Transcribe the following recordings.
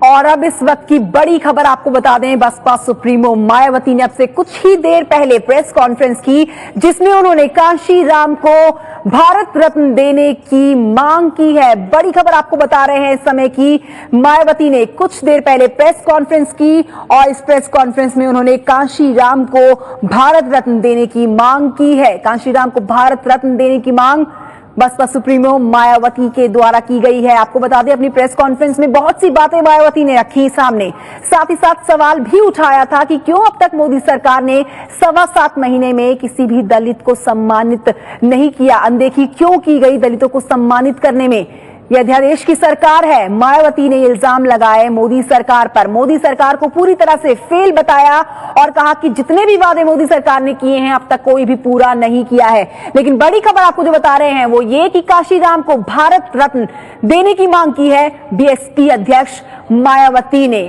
और अब इस वक्त की बड़ी खबर आपको बता दें, बसपा सुप्रीमो मायावती ने अब से कुछ ही देर पहले प्रेस कॉन्फ्रेंस की, जिसमें उन्होंने कांशी राम को भारत रत्न देने की मांग की है। बड़ी खबर आपको बता रहे हैं इस समय की मायावती ने कुछ देर पहले प्रेस कॉन्फ्रेंस की और इस प्रेस कॉन्फ्रेंस में उन्होंने कांशी राम को भारत रत्न देने की मांग की है। कांशी राम को भारत रत्न देने की मांग बसपा सुप्रीमो मायावती के द्वारा की गई है। आपको बता दें, अपनी प्रेस कॉन्फ्रेंस में बहुत सी बातें मायावती ने रखी सामने, साथ ही साथ सवाल भी उठाया था कि क्यों अब तक मोदी सरकार ने 7.25 महीने में किसी भी दलित को सम्मानित नहीं किया, अनदेखी क्यों की गई दलितों को सम्मानित करने में। यह अध्यादेश की सरकार है। मायावती ने इल्जाम लगाए मोदी सरकार पर, मोदी सरकार को पूरी तरह से फेल बताया और कहा कि जितने भी वादे मोदी सरकार ने किए हैं अब तक कोई भी पूरा नहीं किया है। लेकिन बड़ी खबर आपको जो बता रहे हैं वो ये कि कांशी राम को भारत रत्न देने की मांग की है बीएसपी अध्यक्ष मायावती ने।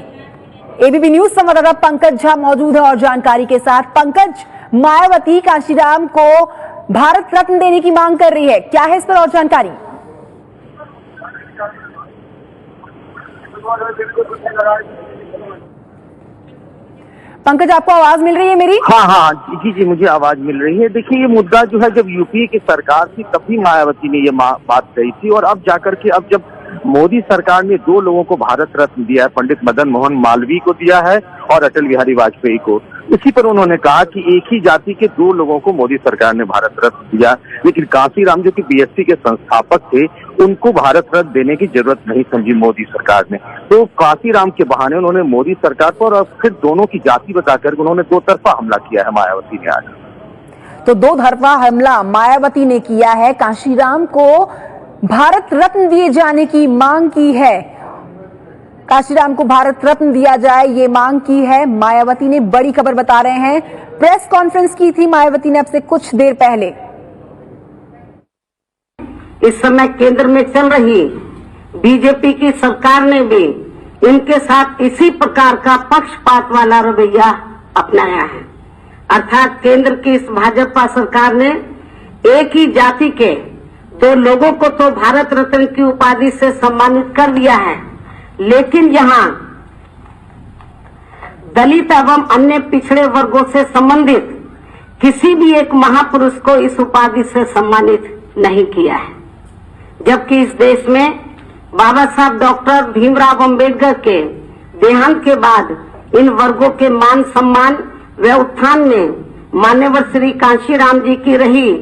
एबीपी न्यूज संवाददाता पंकज झा मौजूद है और जानकारी के साथ। पंकज, मायावती कांशी राम को भारत रत्न देने की मांग कर रही है, क्या है इस पर और जानकारी? पंकज, आपको आवाज मिल रही है मेरी? हाँ, जी, मुझे आवाज मिल रही है। देखिए, ये मुद्दा जो है, जब यूपीए की सरकार थी तभी मायावती ने ये बात कही थी और अब जाकर के अब जब मोदी सरकार ने 2 लोगों को भारत रत्न दिया है, पंडित मदन मोहन मालवीय को दिया है और अटल बिहारी वाजपेयी को, इसी पर उन्होंने कहा कि एक ही जाति के 2 लोगों को मोदी सरकार ने भारत रत्न दिया। लेकिन कांशी राम जो कि बीएसपी के संस्थापक थे, उनको भारत रत्न देने की जरूरत नहीं समझी मोदी सरकार ने। तो कांशी राम के बहाने उन्होंने मोदी सरकार पर और फिर दोनों की जाति बताकर उन्होंने 2 तरफा हमला किया है मायावती ने आज। तो 2 तरफा हमला मायावती ने किया है, कांशी राम को भारत रत्न दिए जाने की मांग की है। कांशी राम को भारत रत्न दिया जाए ये मांग की है मायावती ने। बड़ी खबर बता रहे हैं, प्रेस कॉन्फ्रेंस की थी मायावती ने अब से कुछ देर पहले। इस समय केंद्र में चल रही बीजेपी की सरकार ने भी इनके साथ इसी प्रकार का पक्षपात वाला रवैया अपनाया है। अर्थात केंद्र की इस भाजपा सरकार ने एक ही जाति के 2 लोगों को तो भारत रत्न की उपाधि से सम्मानित कर दिया है, लेकिन यहाँ दलित एवं अन्य पिछड़े वर्गों से संबंधित किसी भी एक महापुरुष को इस उपाधि से सम्मानित नहीं किया है। जबकि इस देश में बाबा साहब डॉक्टर भीमराव अंबेडकर के देहांत के बाद इन वर्गों के मान सम्मान व उत्थान में मान्यवर श्री कांशी राम जी की रही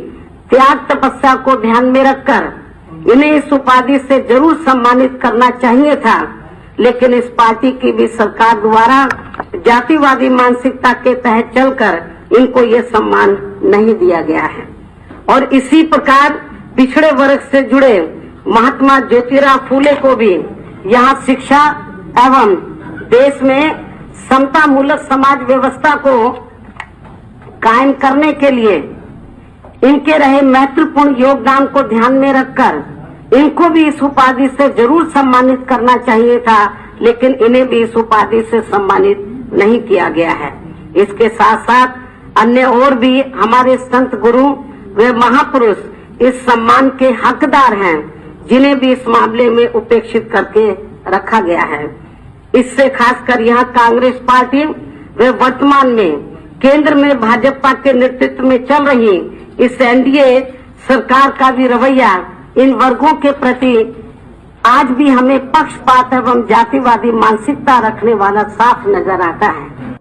त्याग तपस्या को ध्यान में रखकर इन्हें इस उपाधि से जरूर सम्मानित करना चाहिए था। लेकिन इस पार्टी की भी सरकार द्वारा जातिवादी मानसिकता के तहत चलकर इनको ये सम्मान नहीं दिया गया है। और इसी प्रकार पिछड़े वर्ग से जुड़े महात्मा ज्योतिराव फूले को भी यहाँ शिक्षा एवं देश में समता मूलक समाज व्यवस्था को कायम करने के लिए इनके रहे महत्वपूर्ण योगदान को ध्यान में रखकर इनको भी इस उपाधि से जरूर सम्मानित करना चाहिए था, लेकिन इन्हें भी इस उपाधि से सम्मानित नहीं किया गया है। इसके साथ साथ अन्य और भी हमारे संत गुरु व महापुरुष इस सम्मान के हकदार हैं, जिन्हें भी इस मामले में उपेक्षित करके रखा गया है। इससे खासकर यहाँ कांग्रेस पार्टी व वर्तमान में केंद्र में भाजपा के नेतृत्व में चल रही इस एनडीए सरकार का भी रवैया इन वर्गों के प्रति आज भी हमें पक्षपात एवं जातिवादी मानसिकता रखने वाला साफ नजर आता है।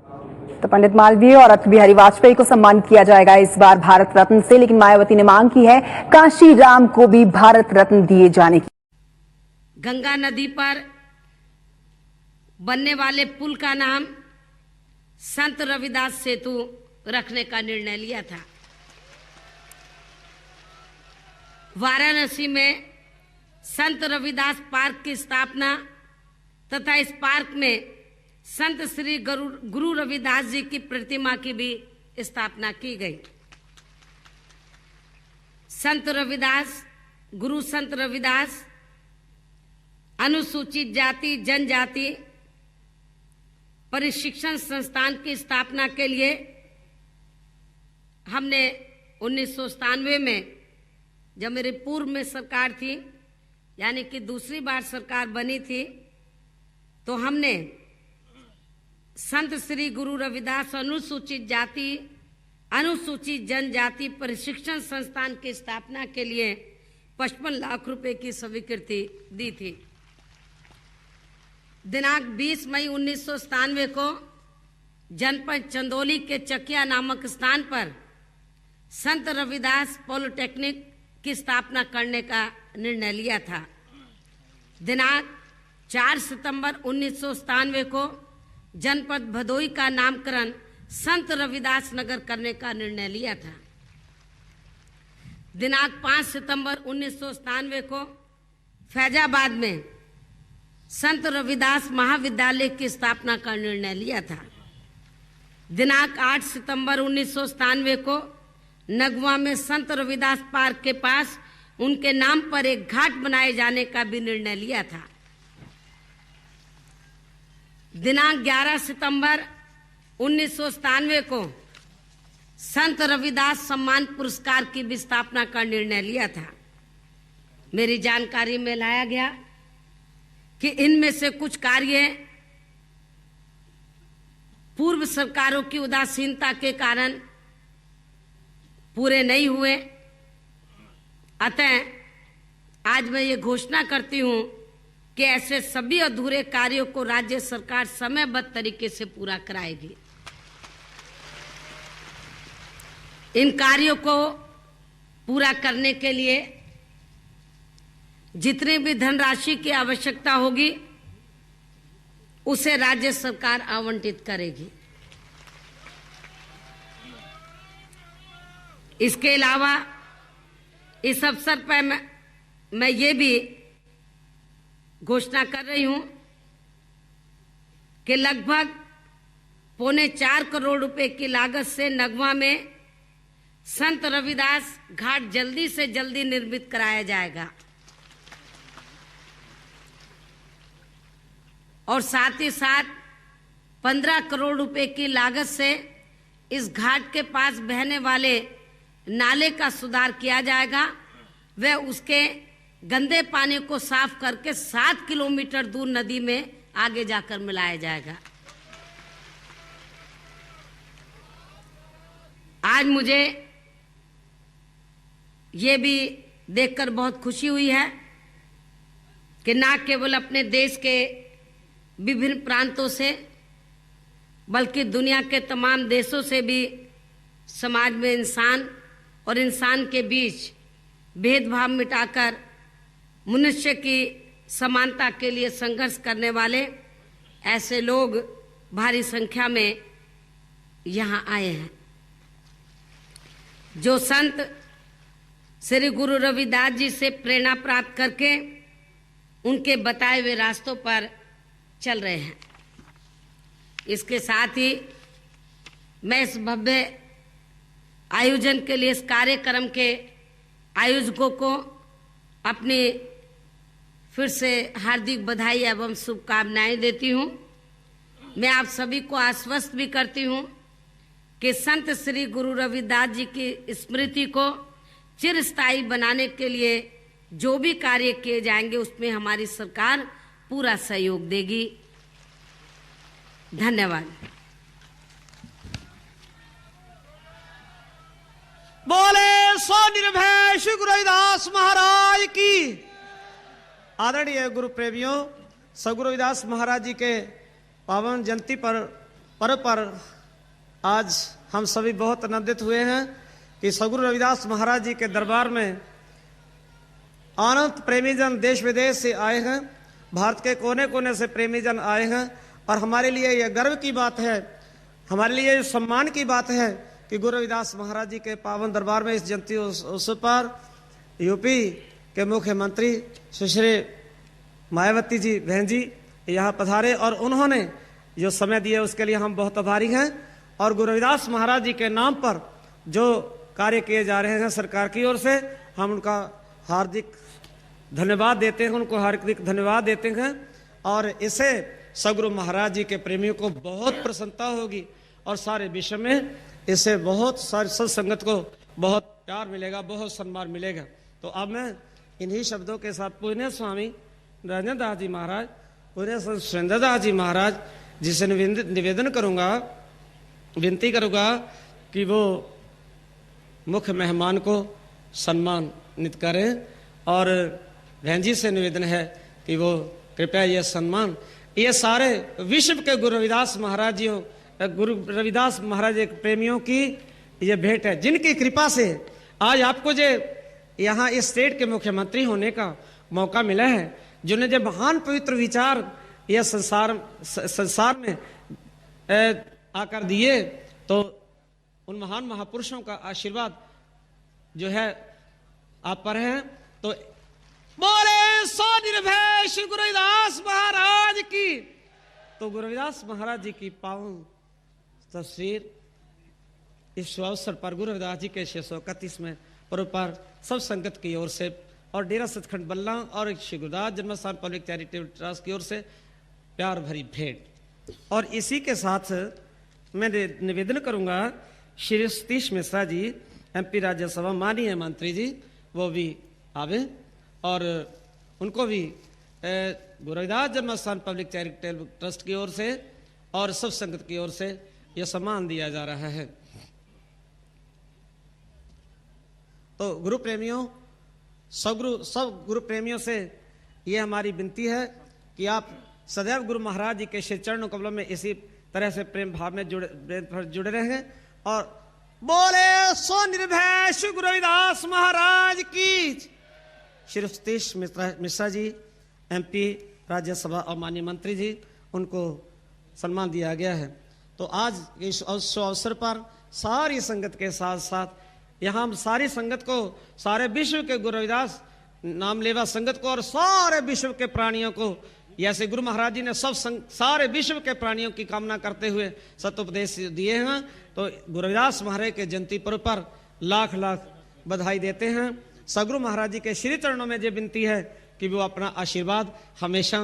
तो पंडित मालवीय और अटल बिहारी वाजपेयी को सम्मानित किया जाएगा इस बार भारत रत्न से, लेकिन मायावती ने मांग की है कांशी राम को भी भारत रत्न दिए जाने की। गंगा नदी पर बनने वाले पुल का नाम संत रविदास सेतु रखने का निर्णय लिया था। वाराणसी में संत रविदास पार्क की स्थापना तथा इस पार्क में संत श्री गुरु रविदास जी की प्रतिमा की भी स्थापना की गई। संत रविदास, गुरु संत रविदास अनुसूचित जाति जनजाति प्रशिक्षण संस्थान की स्थापना के लिए हमने 1997 में, जब मेरी पूर्व में सरकार थी, यानी कि दूसरी बार सरकार बनी थी, तो हमने संत श्री गुरु रविदास अनुसूचित जाति अनुसूचित जनजाति प्रशिक्षण संस्थान की स्थापना के लिए 55 लाख रुपए की स्वीकृति दी थी। दिनांक 20 मई 1997 को जनपद चंदौली के चकिया नामक स्थान पर संत रविदास पॉलिटेक्निक की स्थापना करने का निर्णय लिया था। दिनांक 4 सितंबर 1997 को जनपद भदोई का नामकरण संत रविदास नगर करने का निर्णय लिया था। दिनांक 5 सितंबर 1997 को फैजाबाद में संत रविदास महाविद्यालय की स्थापना का निर्णय लिया था। दिनांक 8 सितंबर 1997 को नगवा में संत रविदास पार्क के पास उनके नाम पर एक घाट बनाए जाने का भी निर्णय लिया था। दिनांक 11 सितंबर 1997 को संत रविदास सम्मान पुरस्कार की भी स्थापना का निर्णय लिया था। मेरी जानकारी में लाया गया कि इनमें से कुछ कार्य पूर्व सरकारों की उदासीनता के कारण पूरे नहीं हुए। अतः आज मैं ये घोषणा करती हूं कि ऐसे सभी अधूरे कार्यों को राज्य सरकार समयबद्ध तरीके से पूरा कराएगी। इन कार्यों को पूरा करने के लिए जितनी भी धनराशि की आवश्यकता होगी उसे राज्य सरकार आवंटित करेगी। इसके अलावा इस अवसर पर मैं ये भी घोषणा कर रही हूं कि लगभग 3.25 करोड़ रुपए की लागत से नगवा में संत रविदास घाट जल्दी से जल्दी निर्मित कराया जाएगा और साथ ही साथ 15 करोड़ रुपए की लागत से इस घाट के पास बहने वाले नाले का सुधार किया जाएगा। वह उसके गंदे पानी को साफ करके 7 किलोमीटर दूर नदी में आगे जाकर मिलाया जाएगा। आज मुझे ये भी देखकर बहुत खुशी हुई है कि न केवल अपने देश के विभिन्न प्रांतों से बल्कि दुनिया के तमाम देशों से भी समाज में इंसान और इंसान के बीच भेदभाव मिटाकर मनुष्य की समानता के लिए संघर्ष करने वाले ऐसे लोग भारी संख्या में यहाँ आए हैं। जो संत श्री गुरु रविदास जी से प्रेरणा प्राप्त करके उनके बताए हुए रास्तों पर चल रहे हैं। इसके साथ ही मैं इस भव्य आयोजन के लिए इस कार्यक्रम के आयोजकों को अपनी फिर से हार्दिक बधाई एवं शुभकामनाएं देती हूं। मैं आप सभी को आश्वस्त भी करती हूं कि संत श्री गुरु रविदास जी की स्मृति को चिरस्थायी बनाने के लिए जो भी कार्य किए जाएंगे उसमें हमारी सरकार पूरा सहयोग देगी। धन्यवाद। बोले सो निर्भय श्री गुरु रविदास महाराज की। आदरणीय गुरु प्रेमियों, सगुरु रविदास महाराज जी के पावन जयंती पर पर्व पर आज हम सभी बहुत आनंदित हुए हैं कि सगुरु रविदास महाराज जी के दरबार में अनंत प्रेमी जन देश विदेश से आए हैं, भारत के कोने कोने से प्रेमी जन आए हैं और हमारे लिए यह गर्व की बात है, हमारे लिए सम्मान की बात है कि गुरु रविदास महाराज जी के पावन दरबार में इस जयंती उत्सव पर यूपी के मुख्यमंत्री सुश्री मायावती जी बहन जी यहाँ पधारे और उन्होंने जो समय दिए उसके लिए हम बहुत आभारी हैं। और गुरु रविदास महाराज जी के नाम पर जो कार्य किए जा रहे हैं सरकार की ओर से, हम उनका हार्दिक धन्यवाद देते हैं, उनको हार्दिक धन्यवाद देते हैं। और इससे सगुरु महाराज जी के प्रेमियों को बहुत प्रसन्नता होगी और सारे विश्व में इससे बहुत सारी सत्संगत को बहुत प्यार मिलेगा, बहुत सम्मान मिलेगा। तो अब मैं इन्हीं शब्दों के साथ पूजनीय स्वामी रंजन दास जी महाराज पूरे सुरेंद्र दास जी महाराज जी से निवेदन करूंगा, विनती करूंगा कि वो मुख्य मेहमान को सम्मानित करें और बहन जी से निवेदन है कि वो कृपया ये सम्मान ये सारे विश्व के गुरु रविदास महाराज जी गुरु रविदास महाराज एक प्रेमियों की ये भेंट है, जिनकी कृपा से आज आपको जो यहाँ इस स्टेट के मुख्यमंत्री होने का मौका मिला है, जिन्हें जब महान पवित्र विचार यह संसार में आकर दिए, तो उन महान महापुरुषों का आशीर्वाद जो है आप पर है। तो बोले सो निर्भय श्री गुरु रविदास महाराज की। तो गुरु रविदास महाराज जी की पावन तस्वीर इस अवसर पर गुरु रविदास जी के 631वें पर्व पर सब संगत की ओर से और डेरा सचखंड बल्ला और श्री गुरुदास जन्मस्थान पब्लिक चैरिटेबल ट्रस्ट की ओर से प्यार भरी भेंट। और इसी के साथ मैं निवेदन करूंगा श्री सतीश मिश्रा जी एमपी राज्यसभा माननीय मंत्री जी वो भी आवे और उनको भी गुरु रविदास जन्मस्थान पब्लिक चैरिटेबल ट्रस्ट की ओर से और सब संगत की ओर से यह सम्मान दिया जा रहा है। तो गुरु प्रेमियों सब गुरु प्रेमियों से ये हमारी विनती है कि आप सदैव गुरु महाराज जी के श्री चरणों कमलों में इसी तरह से प्रेम भाव में जुड़े रहें और बोले सो निर्भय श्री गुरु रविदास महाराज की। श्री सतीश मिश्रा जी एमपी राज्यसभा और माननीय मंत्री जी उनको सम्मान दिया गया है। तो आज इस अवसर पर सारी संगत के साथ साथ यहाँ हम सारी संगत को, सारे विश्व के गुरु रविदास नाम लेवा संगत को और सारे विश्व के प्राणियों को, जैसे गुरु महाराज जी ने सारे विश्व के प्राणियों की कामना करते हुए सत्योपदेश दिए हैं, तो गुरु रविदास महाराज के जयंती पर्व पर लाख लाख बधाई देते हैं। सगुरु महाराज जी के श्री चरणों में ये विनती है कि वो अपना आशीर्वाद हमेशा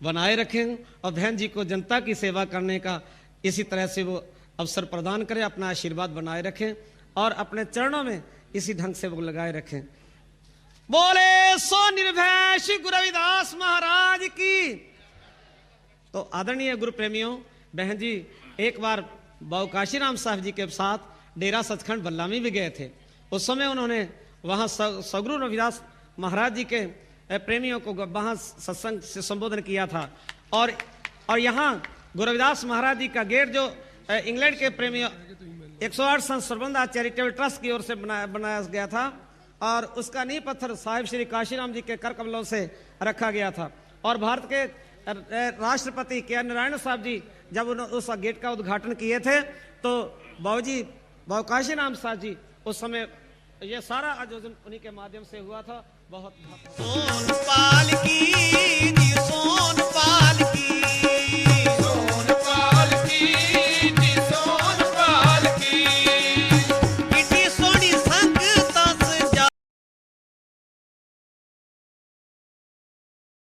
बनाए रखें और बहन जी को जनता की सेवा करने का इसी तरह से वो अवसर प्रदान करें, अपना आशीर्वाद बनाए रखें और अपने चरणों में इसी ढंग से वो लगाए रखें। बोले सो निर्भय श्री गुरु रविदास महाराज की। तो आदरणीय गुरु प्रेमियों, बहन जी एक बार बाबू काशीराम साहब जी के साथ डेरा सचखंड बल्ला में भी गए थे। उस समय उन्होंने वहां सगुरु रविदास महाराज जी के प्रेमियों को वहां सत्संग से संबोधन किया था और यहाँ गुरु रविदास महाराज जी का गेट जो इंग्लैंड के प्रेमियों 108 संत सरबंधा चैरिटेबल ट्रस्ट की ओर से बनाया गया था और उसका नींव पत्थर साहिब श्री काशीराम जी के कर कमलों से रखा गया था। और भारत के राष्ट्रपति के नारायण साहब जी जब उस गेट का उद्घाटन किए थे तो बाबू काशीराम साहब जी उस समय ये सारा आयोजन उन्हीं के माध्यम से हुआ था। बहुत